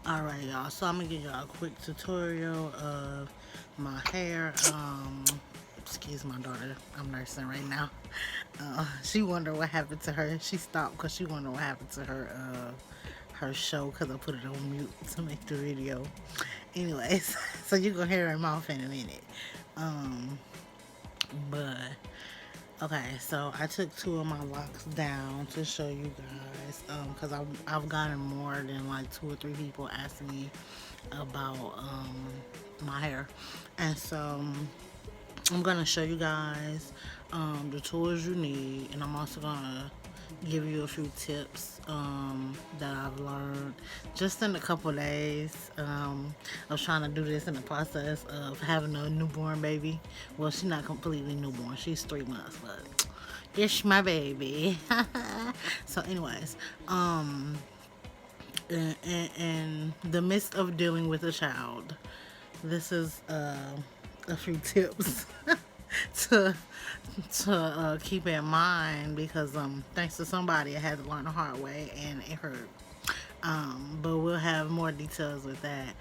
Alright, y'all, so I'm gonna give y'all a quick tutorial of my hair. Excuse my daughter, I'm nursing right now. She wondered what happened to her. She stopped because she wondered what happened to her show because I put it on mute to make the video. Anyways, so you gonna hear her mouth in a minute. Um, but Okay, so I took two of my locks down to show you guys, because I've gotten more than like two or three people asking me about my hair, and so I'm gonna show you guys the tools you need, and I'm also gonna give you a few tips that I've learned just in a couple days. I was trying to do this in the process of having a newborn baby. Well, she's not completely newborn; she's 3 months, but it's my baby. So, anyways, in the midst of dealing with a child, this is a few tips to keep in mind because thanks to somebody I had to learn the hard way and it hurt. But we'll have more details with that.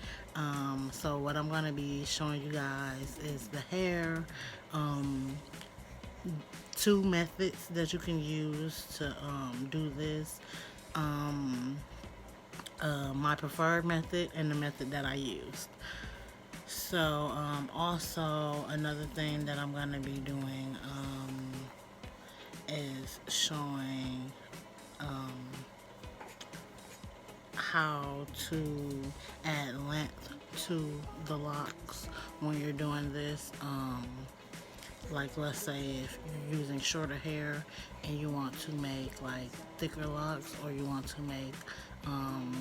So what I'm gonna be showing you guys is the hair. Um, Two methods that you can use to do this. Um, my preferred method and the method that I used. So, also another thing that I'm gonna be doing is showing um, how to add length to the locks when you're doing this. Like, let's say if you're using shorter hair and you want to make like thicker locks, or you want to make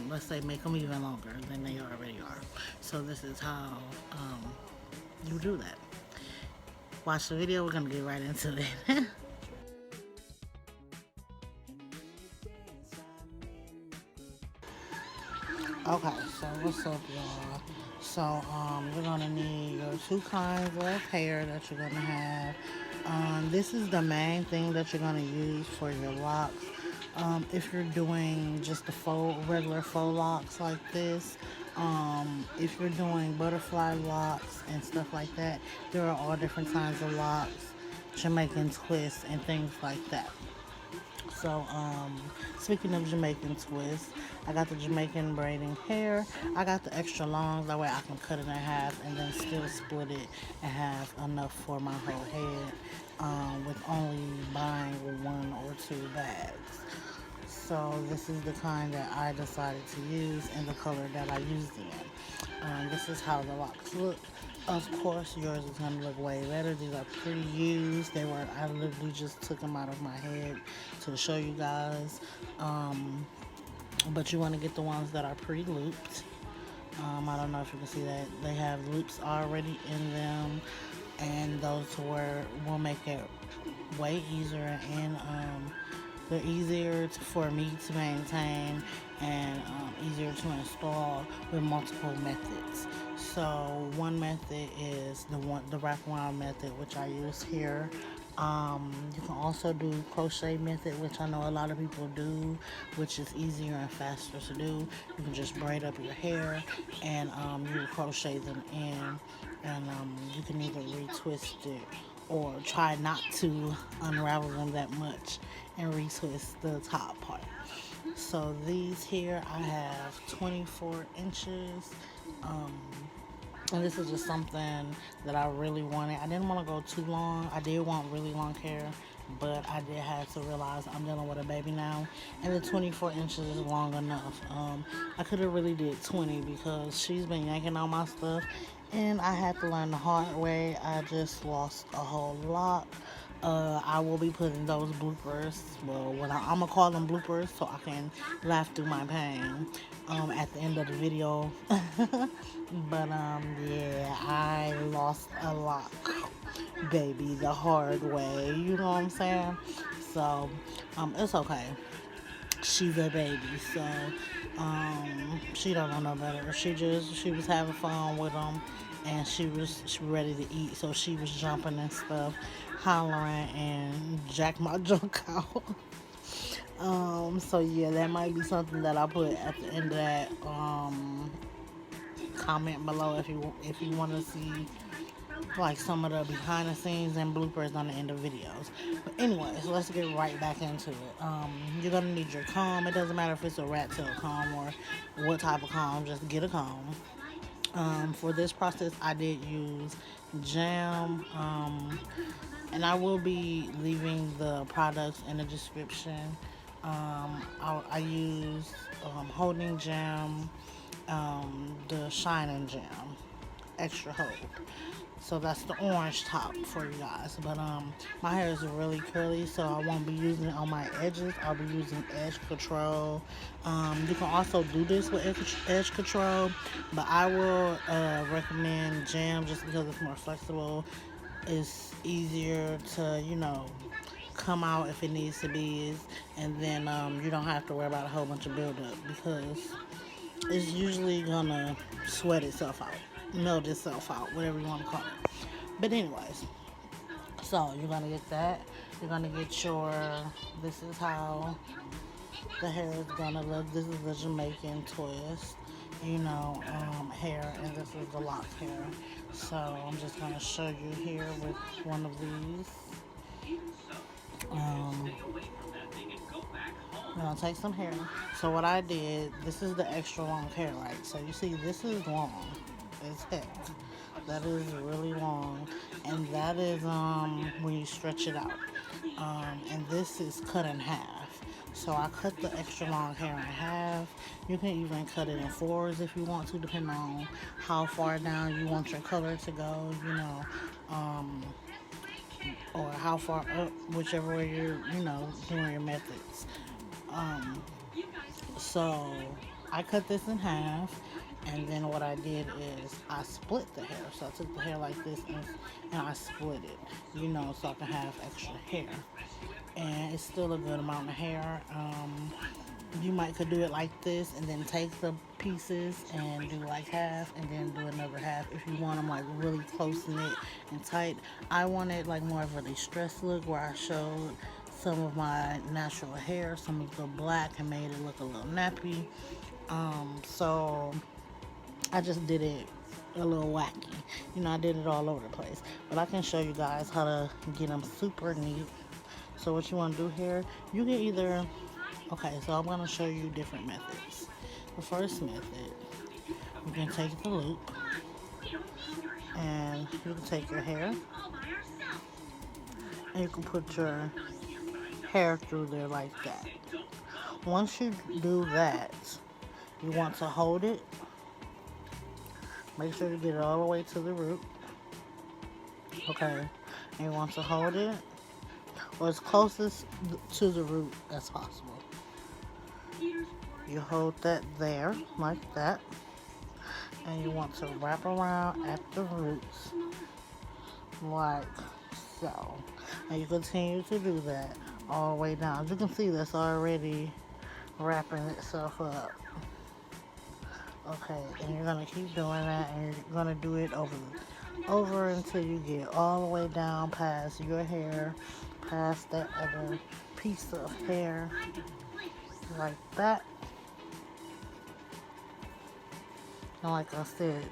let's say make them even longer than they already are. So this is how you do that. Watch the video, we're gonna get right into it. Okay, so what's up, y'all? So you're gonna need your two kinds of hair that you're gonna have. This is the main thing that you're gonna use for your locks. If you're doing just the regular faux locks like this, if you're doing butterfly locks and stuff like that, there are all different kinds of locks, Jamaican twists, and things like that. So, speaking of Jamaican twists, I got the Jamaican braiding hair. I got the extra long, that way I can cut it in half and then still split it and have enough for my whole head, with only buying one or two bags. So this is the kind that I decided to use and the color that I used in. This is how the locks look. Of course, yours is gonna look way better. These are pre-used. I literally just took them out of my head to show you guys. But you want to get the ones that are pre-looped. I don't know if you can see that. They have loops already in them, and those will make it way easier, and they're easier for me to maintain, and easier to install with multiple methods. So one method is the wraparound method, which I use here. You can also do crochet method, which I know a lot of people do, which is easier and faster to do. You can just braid up your hair and you crochet them in, and you can either retwist it or try not to unravel them that much and retwist the top part. So these here I have 24 inches. Um, and this is just something that I really wanted. I didn't want to go too long. I did want really long hair, but I did have to realize I'm dealing with a baby now, and the 24 inches is long enough. I could have really did 20 because she's been yanking on my stuff, and I had to learn the hard way. I just lost a whole lot. I will be putting those bloopers, well, I'm gonna call them bloopers so I can laugh through my pain at the end of the video. But yeah, I lost a lot, baby, the hard way. You know what I'm saying? So it's okay. She's a baby, so she don't know no better. She was having fun with them, and she was ready to eat, so she was jumping and stuff, hollering and jack my junk out. So yeah, that might be something that I put at the end of that comment below if you want to see like some of the behind the scenes and bloopers on the end of videos. But anyways, let's get right back into it. You're gonna need your comb. It doesn't matter if it's a rat tail comb or what type of comb. Just get a comb. For this process, I did use jam, and I will be leaving the products in the description. I use holding jam, the shining jam, extra hold. So that's the orange top for you guys. But my hair is really curly, so I won't be using it on my edges. I'll be using edge control. You can also do this with edge control, but I will recommend jam just because it's more flexible. It's easier to, come out if it needs to be, and then you don't have to worry about a whole bunch of buildup because it's usually gonna sweat itself out, melt itself out, whatever you want to call it. But anyways, so you're gonna get that. You're gonna get your. This is how the hair is gonna look. This is the Jamaican twist, hair, and this is the lock hair. So I'm just gonna show you here with one of these. Um, I'm gonna take some hair. So what I did, this is the extra long hair, right? So you see, this is long. It's heck. That is really long, and that is when you stretch it out. And this is cut in half. So I cut the extra long hair in half. You can even cut it in fours if you want to, depending on how far down you want your color to go. Or how far up, whichever way you're, doing your methods. So I cut this in half, and then what I did is I split the hair. So I took the hair like this and I split it, so I can have extra hair. And it's still a good amount of hair. You might could do it like this and then take the pieces and do like half and then do another half if you want them like really close knit and tight. I wanted like more of a distressed look where I showed some of my natural hair, some of the black, and made it look a little nappy. So I just did it a little wacky. I did it all over the place. But I can show you guys how to get them super neat. So what you want to do here, you can either, okay, so I'm going to show you different methods. The first method, you can take the loop and you can take your hair and you can put your hair through there like that. Once you do that, you want to hold it. Make sure you get it all the way to the root. Okay, and you want to hold it or as closest to the root as possible. You hold that there like that, and you want to wrap around at the roots like so, and you continue to do that all the way down. As you can see, that's already wrapping itself up. Okay, and you're gonna keep doing that, and you're gonna do it over until you get all the way down past your hair, past that other piece of hair, like that. And like I said,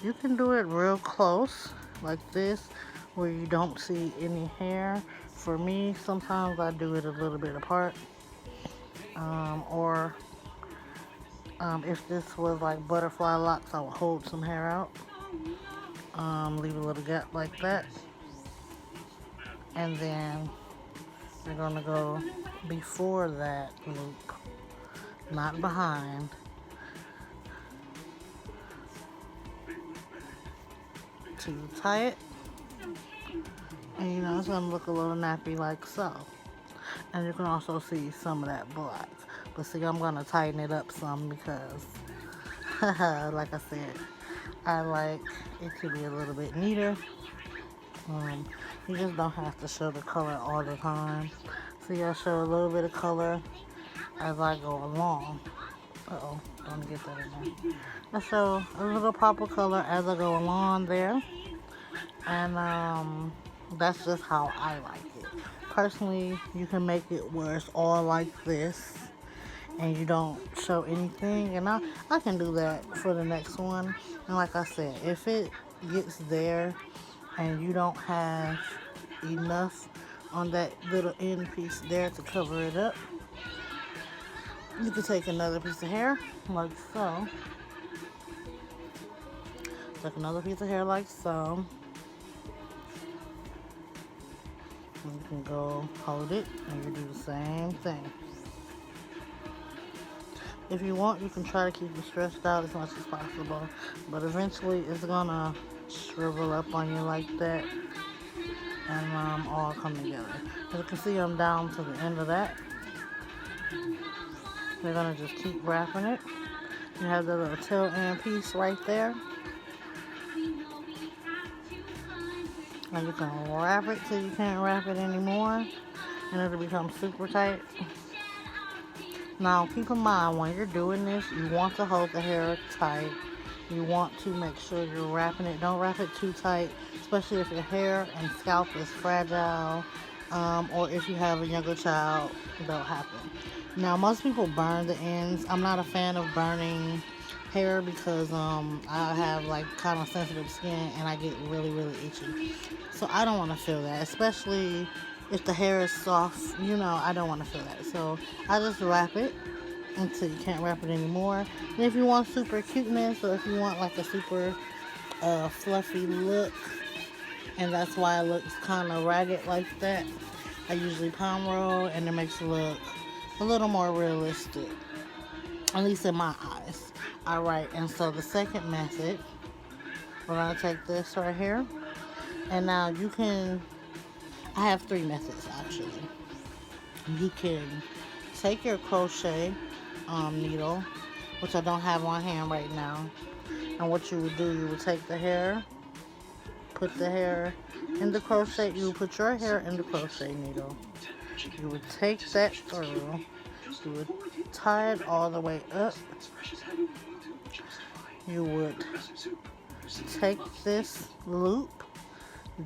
you can do it real close, like this, where you don't see any hair. For me, sometimes I do it a little bit apart. Or if this was like butterfly locks, I would hold some hair out. Leave a little gap like that. And then we're gonna go before that loop, not behind. To tie it. And it's gonna look a little nappy like so. And you can also see some of that black. But see, I'm gonna tighten it up some because, like I said, I like it to be a little bit neater. You just don't have to show the color all the time. See, I show a little bit of color as I go along. Uh-oh, don't get that in there. I show a little pop of color as I go along there. And that's just how I like it. personally, you can make it where it's all like this and you don't show anything, and I can do that for the next one. And like I said, if it gets there and you don't have enough on that little end piece there to cover it up, you can take another piece of hair like so. Take another piece of hair like so. And you can go hold it and you do the same thing. If you want, you can try to keep it stretched out as much as possible, but eventually it's gonna shrivel up on you like that and all come together. As you can see, I'm down to the end of that. We're gonna just keep wrapping it. You have the little tail end piece right there, and you can wrap it till you can't wrap it anymore, and it'll become super tight. Now, keep in mind, when you're doing this, you want to hold the hair tight. You want to make sure you're wrapping it. Don't wrap it too tight, especially if your hair and scalp is fragile, or if you have a younger child, that'll happen. Now, most people burn the ends. I'm not a fan of burning hair because I have like kind of sensitive skin and I get really, really itchy. So I don't want to feel that, especially if the hair is soft, I don't want to feel that. So I just wrap it until you can't wrap it anymore. And if you want super cuteness, or if you want like a super fluffy look, and that's why it looks kind of ragged like that, I usually palm roll, and it makes it look a little more realistic, at least in my eyes. Alright, and so the second method, we're going to take this right here, and now I have 3 methods actually. You can take your crochet needle, which I don't have on hand right now, and what you would do, you would take the hair, put the hair in the crochet, you would put your hair in the crochet needle, you would take that through, you would tie it all the way up, you would take this loop,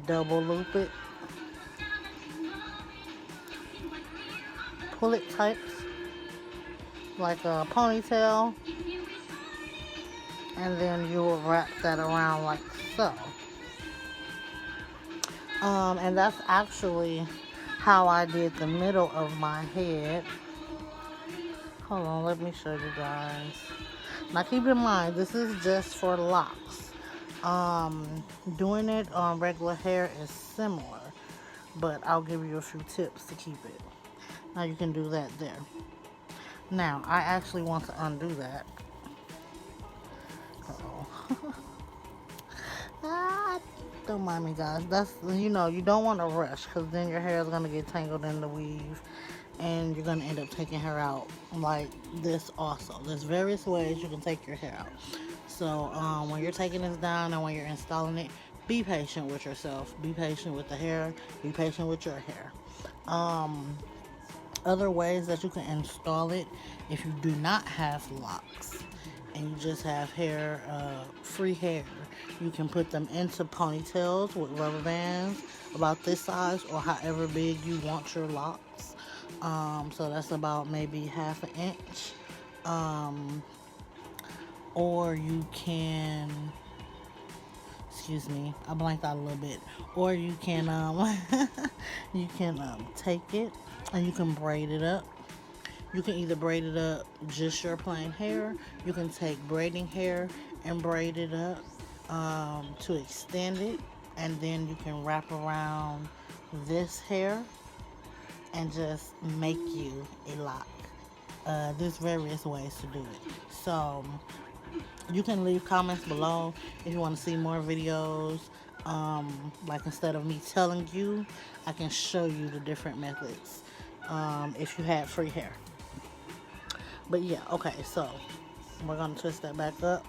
double loop it, pull it tight like a ponytail, and then you will wrap that around like so. And that's actually how I did the middle of my head. Hold on, let me show you guys. Now keep in mind, this is just for locks. Doing it on regular hair is similar, but I'll give you a few tips to keep it. Now you can do that there. Now, I actually want to undo that. Don't mind me, guys. That's, you don't want to rush, because then your hair is going to get tangled in the weave, and you're going to end up taking hair out like this also. There's various ways you can take your hair out. So, when you're taking this down and when you're installing it, be patient with yourself. Be patient with the hair. Be patient with your hair. Other ways that you can install it, if you do not have locks and you just have hair, free hair, you can put them into ponytails with rubber bands about this size or however big you want your locks. So that's about maybe ½ inch. Or you can, excuse me, I blanked out a little bit. Or you can you can take it and you can braid it up. You can either braid it up just your plain hair. You can take braiding hair and braid it up to extend it, and then you can wrap around this hair and just make you a lock. There's various ways to do it. So you can leave comments below if you want to see more videos. Like, instead of me telling you, I can show you the different methods if you had free hair. But yeah, okay, so we're gonna twist that back up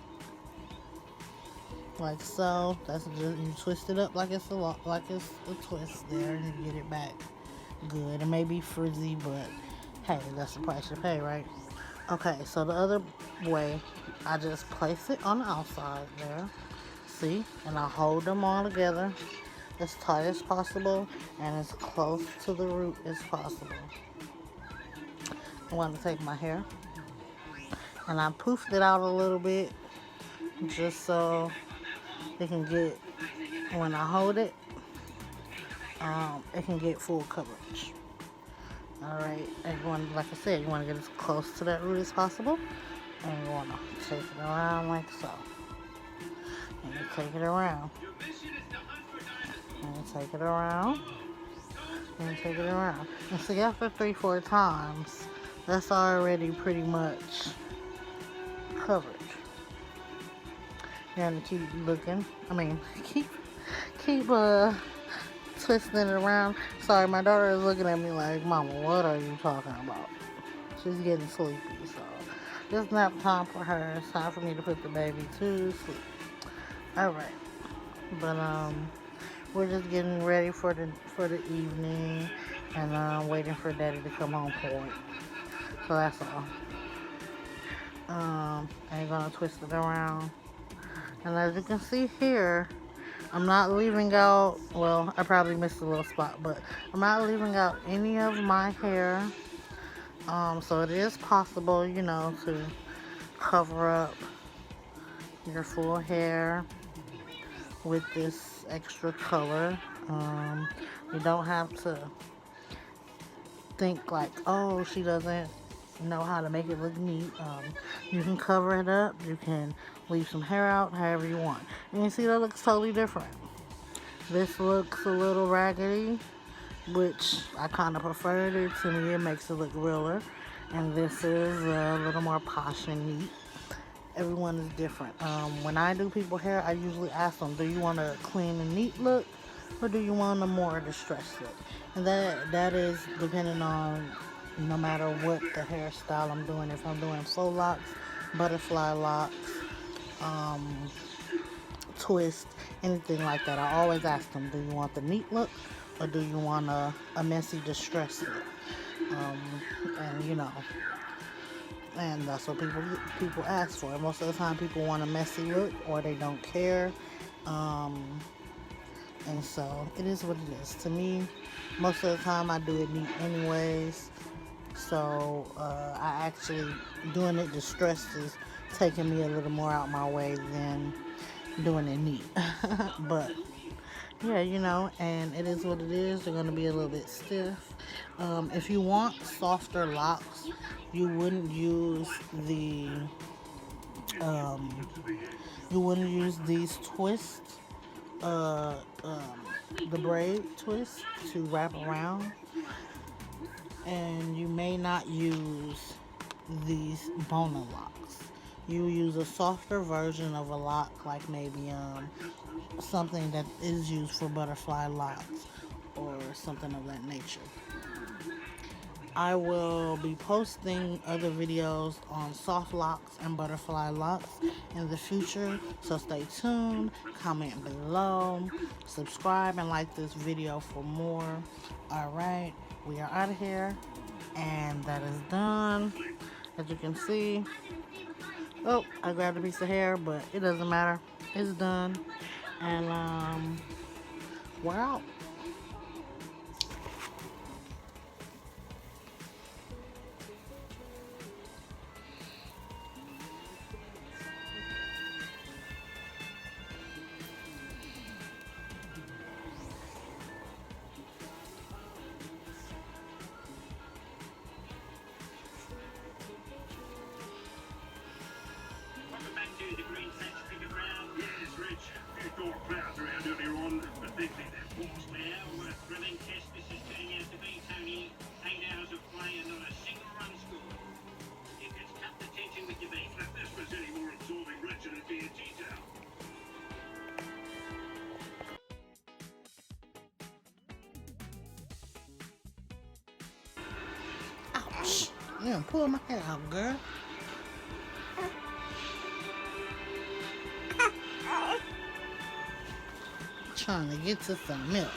like so. That's just, you twist it up like it's a twist there, and you get it back good. It may be frizzy, but hey, that's the price you pay, right? Okay, so the other way, I just place it on the outside there, see, and I hold them all together, as tight as possible and as close to the root as possible. I want to take my hair and I poofed it out a little bit just so it can get, when I hold it, it can get full coverage. Alright, and you want, like I said, you want to get as close to that root as possible, and you want to take it around like so. And you take it around, and you take it around, and you take it around. And see, after 3-4 times, that's already pretty much covered. You have to keep looking. Keep twisting it around. Sorry, my daughter is looking at me like, Mama, what are you talking about? She's getting sleepy, so it's nap time for her. It's time for me to put the baby to sleep. Alright. But we're just getting ready for the evening and waiting for Daddy to come home for it. So that's all. I'm gonna twist it around. And as you can see here, I'm not leaving out, well, I probably missed a little spot, but I'm not leaving out any of my hair. So it is possible, you know, to cover up your full hair with this extra color. You don't have to think like, oh, she doesn't know how to make it look neat. You can cover it up. You can leave some hair out, however you want. And you see that looks totally different. This looks a little raggedy, which I kind of preferred it. To me, it makes it look realer. And this is a little more posh and neat. Everyone is different. When I do people's hair, I usually ask them, do you want a clean and neat look, or do you want a more distressed look? And that is depending on no matter what the hairstyle I'm doing. If I'm doing faux locks, butterfly locks, twist, anything like that, I always ask them, do you want the neat look, or do you want a messy, distressed look? And you know, and that's what people ask for. Most of the time, people want a messy look, or they don't care. And so it is what it is. To me, most of the time I do it neat anyways. So I actually, doing it distressed is taking me a little more out my way than doing it neat. But yeah, you know, and it is what it is. They're going to be a little bit stiff. If you want softer locks, you wouldn't use these twists, the braid twist to wrap around, and you may not use these boner locks. You use a softer version of a lock, like maybe something that is used for butterfly locks or something of that nature. I will be posting other videos on soft locks and butterfly locks in the future, so stay tuned, comment below, subscribe, and like this video for more. Alright, we are out of here, and that is done. As you can see, oh, I grabbed a piece of hair, but it doesn't matter. It's done, and we're out. Ouch! Yeah, pull my hair out, girl. Trying to get to some milk.